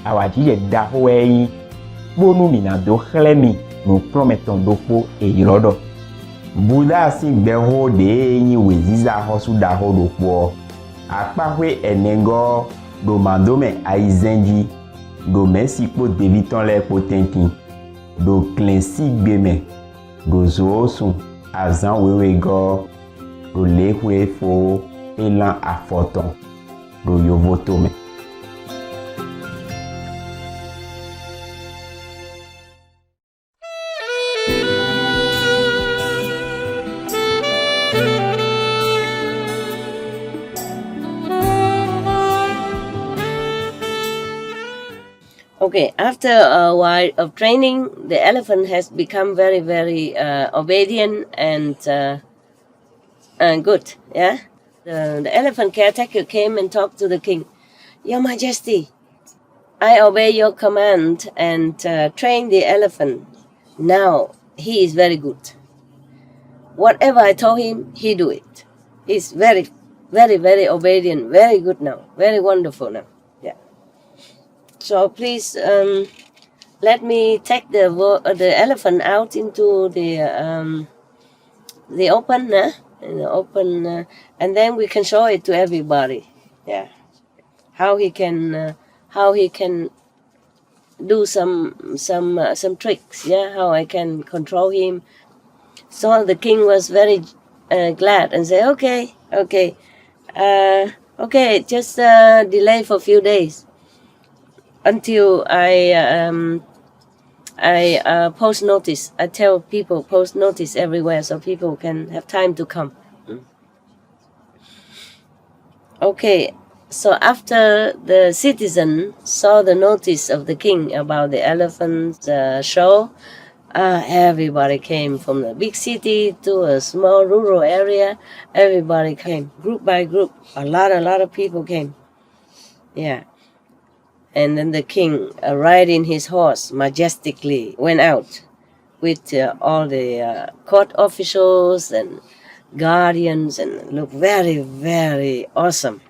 awajije dahoei bonu mina do chlemi no prometon do po eirodo buda si beho de yin weziza hosu daho do po apahwe enengo do mandome aizenji do mesipo deviton le potentin do klensi gbeme do zoosun azan wewego do lehwe fo elan afoton do yovotome. Okay, after a while of training, the elephant has become very, very obedient and good. Yeah, the elephant caretaker came and talked to the king. Your Majesty, I obey your command and train the elephant. Now he is very good. Whatever I told him, he do it. He's very, very, very obedient. Very good now. Very wonderful now. So please let me take the elephant out into the open, and then we can show it to everybody. Yeah, how he can do some tricks. Yeah, how I can control him. So the king was very glad and said, okay, just delay for a few days. Until I post notice. I tell people post notice everywhere so people can have time to come. Okay, so after the citizen saw the notice of the king about the elephant show, everybody came from the big city to a small rural area. Everybody came, group by group. A lot of people came. Yeah. And then the king, riding his horse majestically, went out with all the court officials and guardians and looked very, very awesome.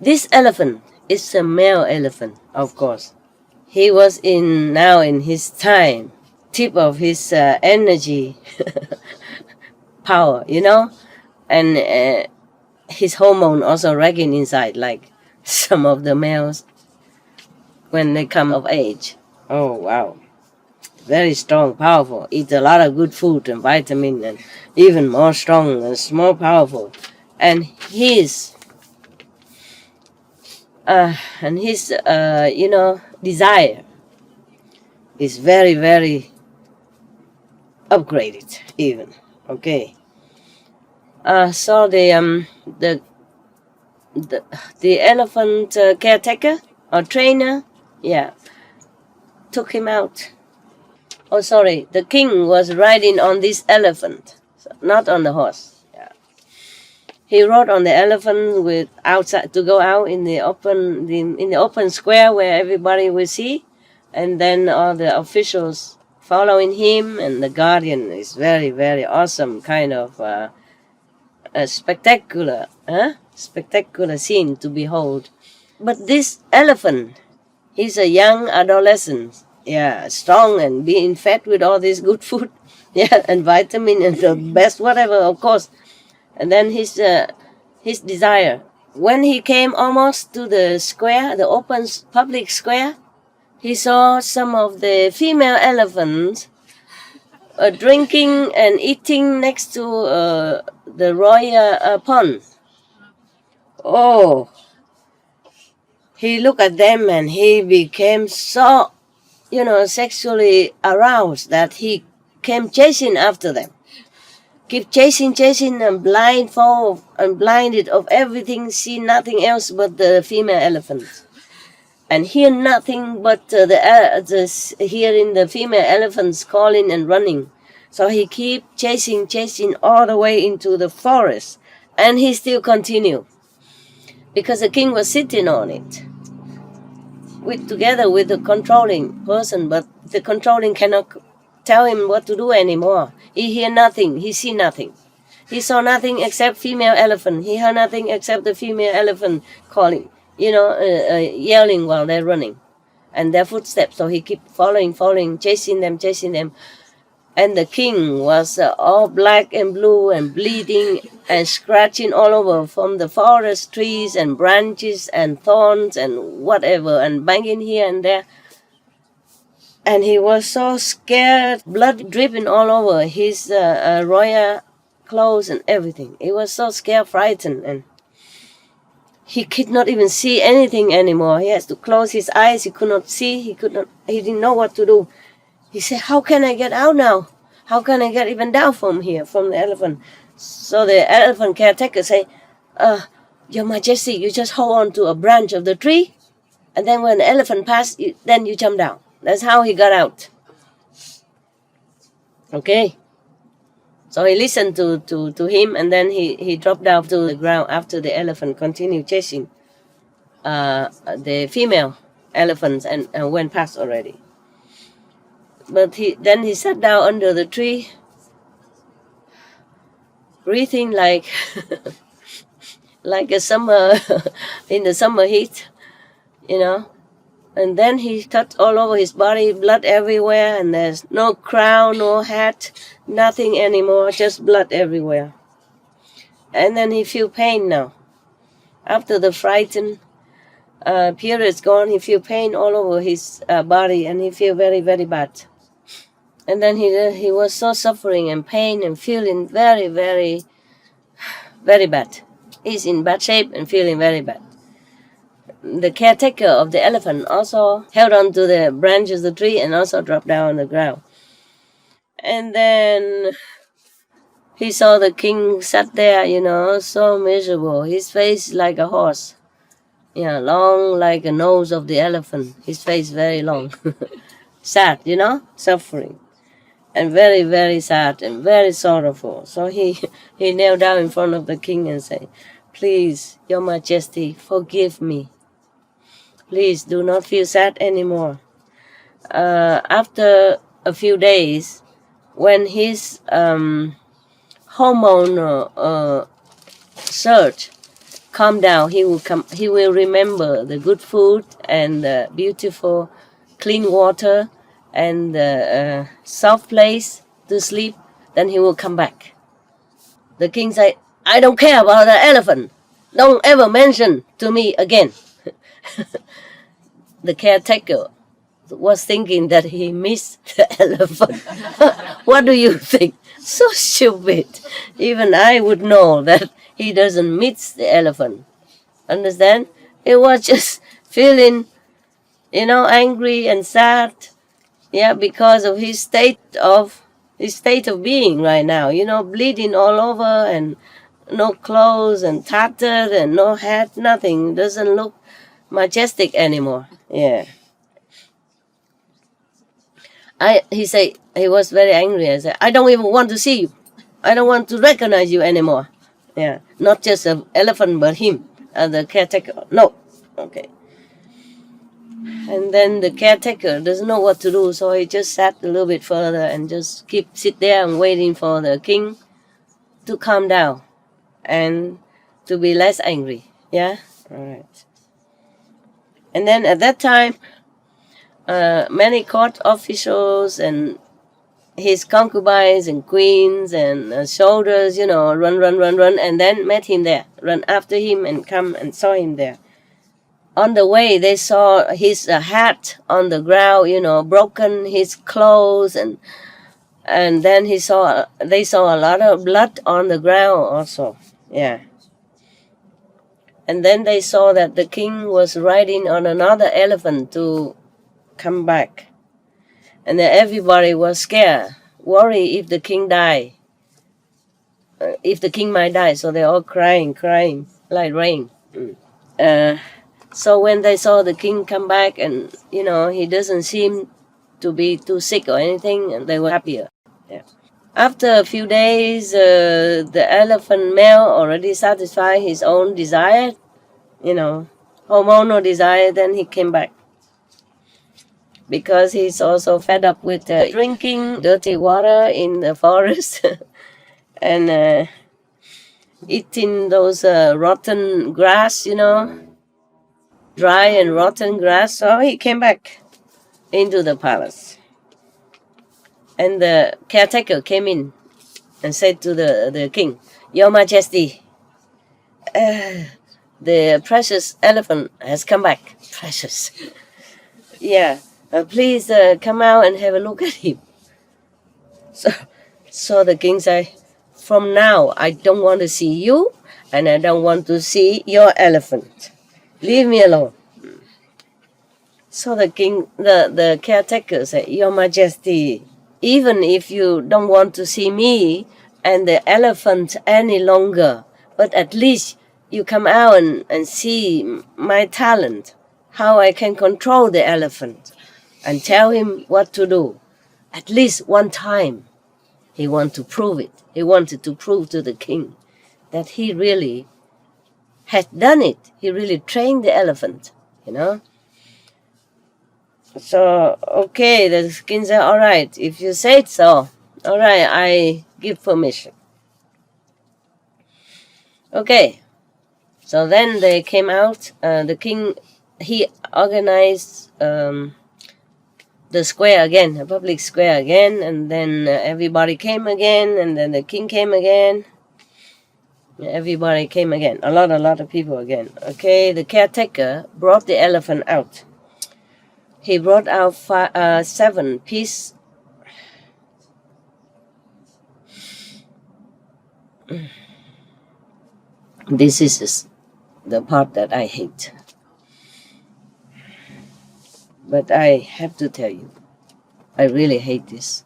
This elephant is a male elephant, of course. He was now in his time, tip of his energy, power, and his hormone also raging inside, like some of the males when they come of age. Oh, wow. Very strong, powerful. Eat a lot of good food and vitamin, and even more strong and more powerful. And his desire is very, very upgraded even. Okay. So the elephant caretaker or trainer, took him out. Oh, sorry, the king was riding on this elephant, not on the horse. Yeah, he rode on the elephant with outside to go out in the open square where everybody will see, and then all the officials following him, and the guardian is very, very awesome kind of. A spectacular scene to behold. But this elephant, he's a young adolescent, strong and being fed with all this good food, and vitamin and the best whatever, of course. And then his desire. When he came almost to the square, the open public square, he saw some of the female elephants drinking and eating next to the royal pond. Oh, he looked at them and he became so, sexually aroused that he came chasing after them. Keep chasing and blinded of everything, see nothing else but the female elephants. And hear nothing but hearing the female elephants calling and running. So he keep chasing all the way into the forest. And he still continued. Because the king was sitting on it. Together with the controlling person. But the controlling cannot tell him what to do anymore. He hear nothing. He see nothing. He saw nothing except female elephant. He heard nothing except the female elephant calling, yelling while they're running, and their footsteps. So he kept following, chasing them. And the king was all black and blue and bleeding and scratching all over from the forest trees and branches and thorns and whatever, and banging here and there. And he was so scared, blood dripping all over his royal clothes and everything. He was so scared, frightened, and he could not even see anything anymore. He has to close his eyes. He could not see. He didn't know what to do. He said, how can I get out now? How can I get even down from here, from the elephant? So the elephant caretaker say, Your Majesty, you just hold on to a branch of the tree, and then when the elephant passes, then you jump down. That's how he got out. Okay. So he listened to him, and then he dropped down to the ground after the elephant continued chasing the female elephants and went past already. But he sat down under the tree, breathing like like a summer in the summer heat, And then he touched all over his body, blood everywhere, and there's no crown, no hat, nothing anymore, just blood everywhere. And then he feel pain now. After the frightened period is gone, he feel pain all over his body, and he feel very, very bad. And then he was so suffering and pain and feeling very, very, very bad. He's in bad shape and feeling very bad. The caretaker of the elephant also held on to the branches of the tree and also dropped down on the ground. And then he saw the king sat there, so miserable. His face like a horse. Long like a nose of the elephant. His face very long. Sad, suffering. And very, very sad and very sorrowful. So he knelt down in front of the king and said, Please, Your Majesty, forgive me. Please do not feel sad anymore. After a few days, when his hormone surge calm down, he will remember the good food and the beautiful clean water and the soft place to sleep, then he will come back. The king said, I don't care about the elephant. Don't ever mention to me again. The caretaker was thinking that he missed the elephant. What do you think? So stupid. Even I would know that he doesn't miss the elephant. Understand? It was just feeling, angry and sad. Because of his state of being right now. Bleeding all over and no clothes and tattered and no hat, nothing. Doesn't look majestic anymore. He said he was very angry. I said, I don't even want to see you. I don't want to recognize you anymore. Not just an elephant, but him, the caretaker. No. Okay. And then the caretaker doesn't know what to do, so he just sat a little bit further and just sit there and waiting for the king to calm down and to be less angry. All right. And then at that time, many court officials and his concubines and queens and soldiers, run, and then met him there, run after him and come and saw him there. On the way, they saw his hat on the ground, broken, his clothes, and then they saw a lot of blood on the ground also. And then they saw that the king was riding on another elephant to come back. And then everybody was scared, worried if the king died, if the king might die. So they're all crying like rain. So when they saw the king come back and, he doesn't seem to be too sick or anything, and they were happier. After a few days, the elephant male already satisfied his own desire, hormonal desire, then he came back. Because he's also fed up with drinking dirty water in the forest. And eating those rotten grass, dry and rotten grass. So he came back into the palace. And the caretaker came in and said to the king, "Your Majesty, the precious elephant has come back." Precious. Yeah. Please come out and have a look at him. So the king said, "From now, I don't want to see you, and I don't want to see your elephant. Leave me alone." So the king, the caretaker said, "Your Majesty, even if you don't want to see me and the elephant any longer, but at least you come out and see my talent, how I can control the elephant and tell him what to do. At least one time." He wanted to prove it. He wanted to prove to the king that he really had done it. He really trained the elephant, So, okay, the king said, "All right, if you say it so, all right, I give permission." Okay, so then they came out. The king, he organized the square again, a public square again, and then everybody came again, and then the king came again. Everybody came again, a lot of people again. Okay, the caretaker brought the elephant out. He brought out 7 pieces. This is the part that I hate. But I have to tell you, I really hate this.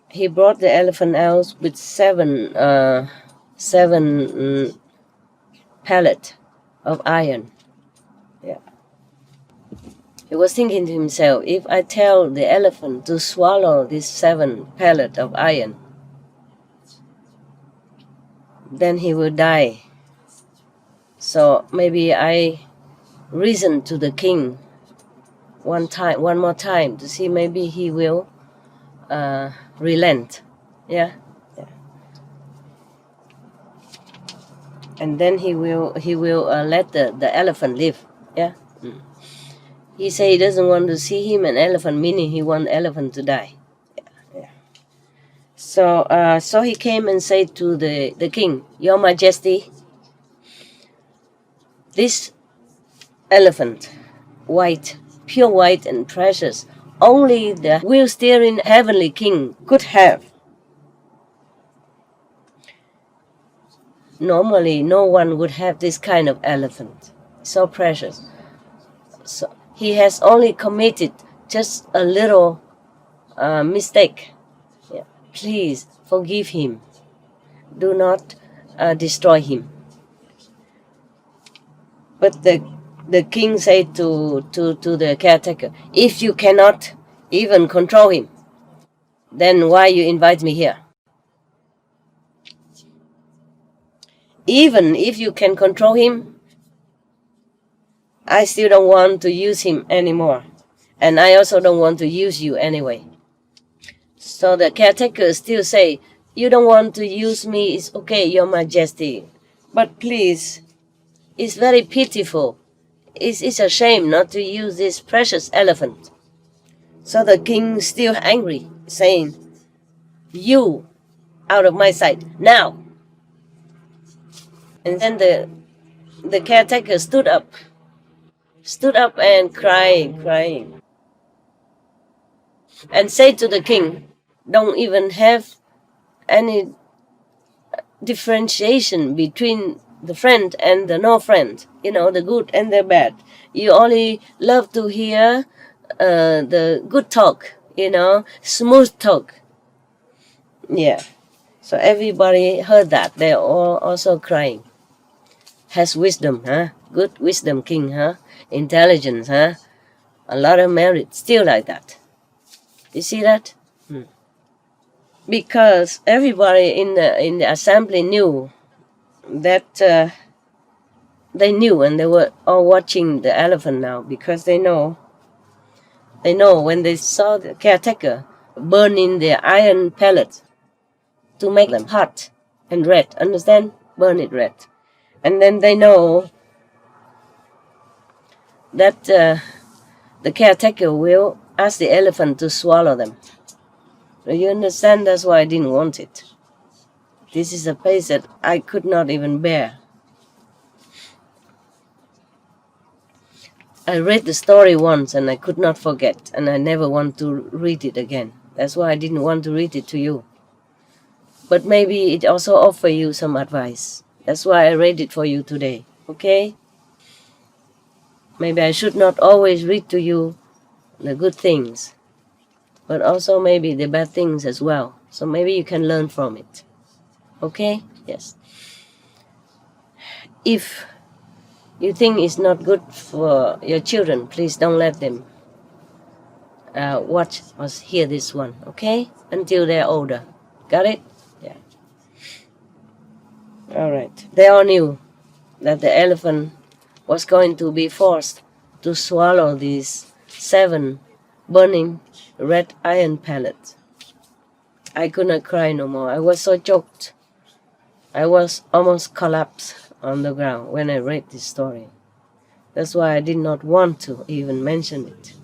He brought the elephant out with 7 pallets of iron. Yeah. He was thinking to himself, if I tell the elephant to swallow this 7 pallets of iron, then he will die. So maybe I reason to the king one more time to see maybe he will relent. Yeah. And then he will let the elephant live. Yeah. He say he doesn't want to see him an elephant, meaning he want elephant to die. Yeah. So he came and said to the king, "Your Majesty, this elephant, white, pure white and precious, only the wheel-steering heavenly king could have. Normally, no one would have this kind of elephant, so precious. So he has only committed just a little mistake. Yeah. Please forgive him. Do not destroy him." But the king said to the caretaker, "If you cannot even control him, then why you invite me here? Even if you can control him, I still don't want to use him anymore. And I also don't want to use you anyway." So the caretaker still say, "You don't want to use me, it's okay, Your Majesty. But please, it's very pitiful. It's a shame not to use this precious elephant." So the king still angry, saying, "You out of my sight, now." And then the caretaker stood up and crying, and said to the king, "Don't even have any differentiation between the friend and the no friend, the good and the bad. You only love to hear the good talk, smooth talk." Yeah. So everybody heard that. They're all also crying. Has wisdom, huh? Good wisdom, king, huh? Intelligence, huh? A lot of merit. Still like that. You see that? Because everybody in the assembly knew that they knew, and they were all watching the elephant now, because they know when they saw the caretaker burning the iron pellets to make them hot and red. Understand? burn it red. And then they know that the caretaker will ask the elephant to swallow them. So you understand, that's why I didn't want it. This is a place that I could not even bear. I read the story once and I could not forget, and I never want to read it again. That's why I didn't want to read it to you. But maybe it also offers you some advice. That's why I read it for you today, okay? Maybe I should not always read to you the good things, but also maybe the bad things as well. So maybe you can learn from it, okay? Yes. If you think it's not good for your children, please don't let them watch or hear this one, okay? Until they're older. Got it? Yeah. All right. They all knew that the elephant was going to be forced to swallow these 7 burning red iron pellets. I could not cry no more. I was so choked. I was almost collapsed on the ground when I read this story. That's why I did not want to even mention it.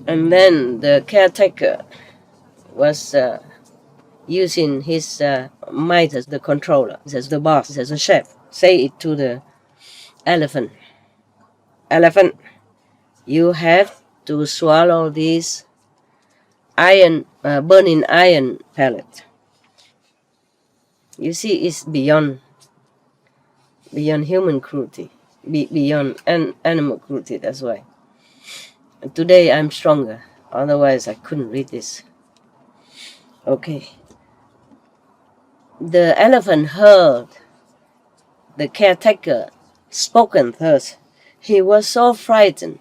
And then the caretaker was using his might as the controller, as the boss, as the chef. Say it to the elephant. Elephant, you have to swallow these burning iron pellet. You see, it's beyond human cruelty, beyond animal cruelty, that's why. And today I'm stronger, otherwise I couldn't read this. Okay. The elephant heard the caretaker spoken thus. He was so frightened.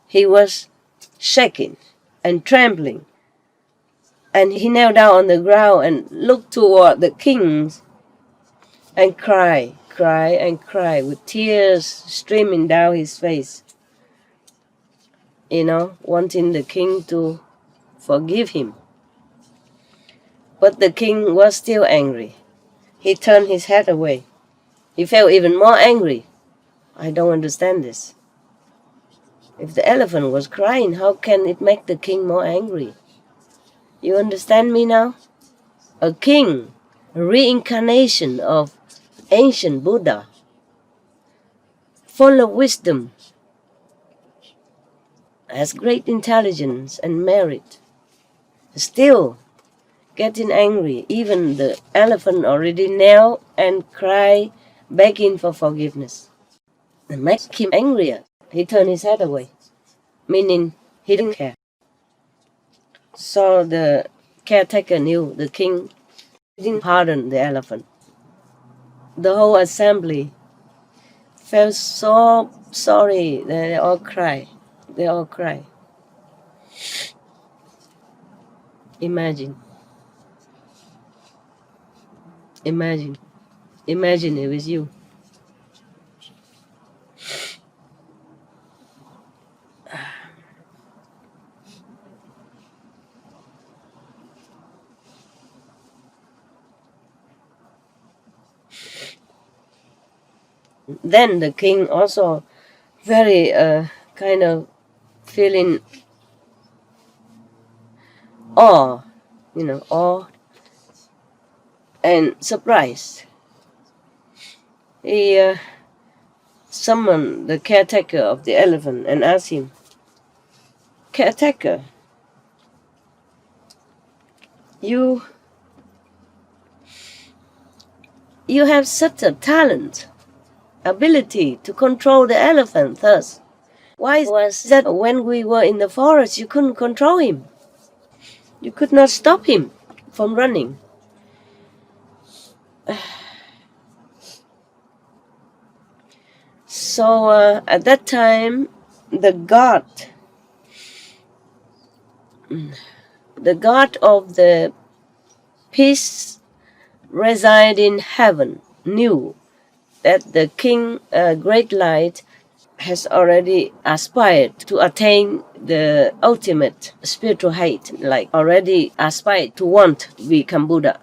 He was shaking and trembling. And he knelt down on the ground and looked toward the king and cried with tears streaming down his face. Wanting the king to forgive him. But the king was still angry. He turned his head away. He felt even more angry. I don't understand this. If the elephant was crying, how can it make the king more angry? You understand me now? A king, a reincarnation of ancient Buddha, full of wisdom, has great intelligence and merit, still getting angry. Even the elephant already knelt and cried, begging for forgiveness. It makes him angrier. He turned his head away, meaning he didn't care. So the caretaker knew the king didn't pardon the elephant. The whole assembly felt so sorry. They all cried. Imagine it was you. Then the king also very kind of feeling awe and surprised. He summoned the caretaker of the elephant and asked him, "Caretaker, you have such a talent, ability to control the elephant thus. Why was that when we were in the forest you couldn't control him? You could not stop him from running." So at that time, the god of the peace reside in heaven knew that the king, great light, has already aspired to attain the ultimate spiritual height, like already aspired to want to become Buddha.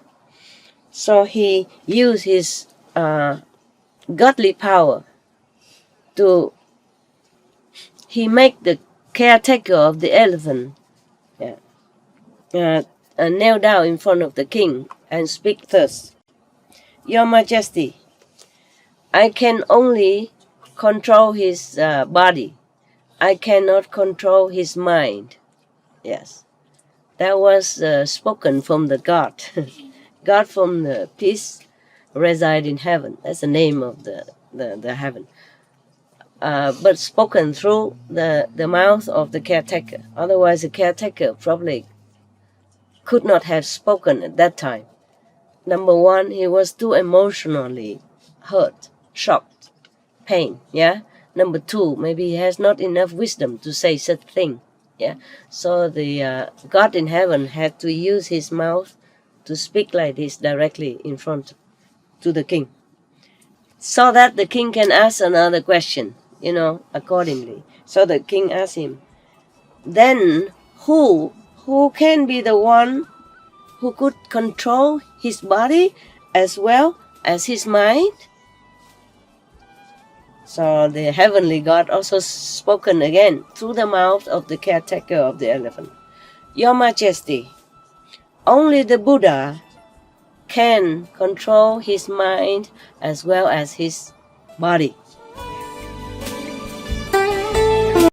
So he used his godly power to, he make the caretaker of the elephant kneel down in front of the king and speak thus: Your Majesty, I can only control his body. I cannot control his mind. Yes, that was spoken from the God. God from the peace reside in heaven. That's the name of the heaven. But spoken through the mouth of the caretaker. Otherwise, the caretaker probably could not have spoken at that time. Number one, he was too emotionally hurt, shocked, pain. Yeah. Number two, maybe he has not enough wisdom to say such thing. Yeah. So the God in heaven had to use his mouth to speak like this directly in front to the king, so that the king can ask another question, accordingly. So the king asked him, then who can be the one who could control his body as well as his mind? So the heavenly God also spoken again through the mouth of the caretaker of the elephant. Your Majesty, only the Buddha can control his mind as well as his body.